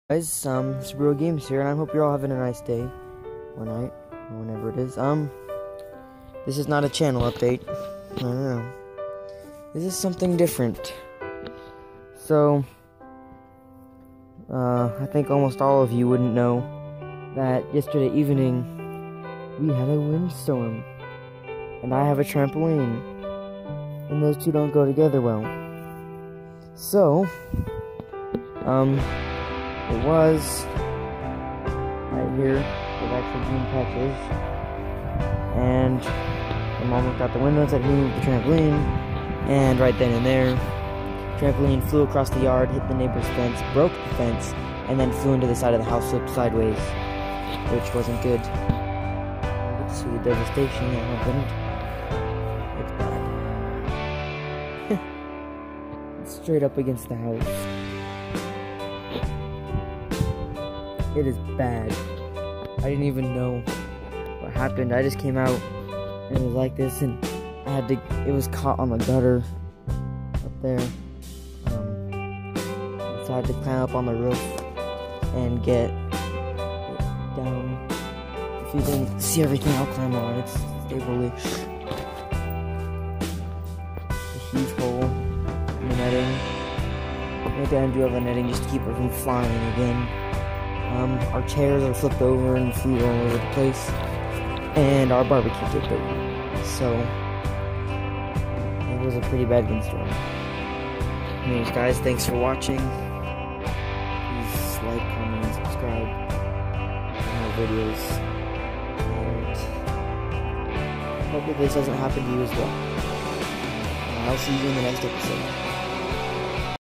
Guys, Superhero Games here, and I hope you're all having a nice day, or night, or whenever it is. This is not a channel update. I don't know. This is something different. So, I think almost all of you wouldn't know that yesterday evening we had a windstorm, and I have a trampoline, and those two don't go together well. So, it was right here with actual green patches, and my mom looked out the window and said, "Who moved the trampoline?" And right then and there, trampoline flew across the yard, hit the neighbor's fence, broke the fence, and then flew into the side of the house, flipped sideways, which wasn't good. You can see the devastation that happened. It's bad. It's straight up against the house. It is bad. I didn't even know what happened. I just came out and it was like this, and it was caught on the gutter up there. So I had to climb up on the roof and get it down. If you didn't see everything, I'll climb on. It's stable. A huge hole in the netting. We had to undo all the netting just to keep it from flying again. Our chairs are flipped over and flew all over the place, and our barbecue tipped over. So, it was a pretty bad windstorm. Anyways, guys, thanks for watching. Please like, comment, and subscribe to my videos. And hope that this doesn't happen to you as well. And I'll see you in the next episode.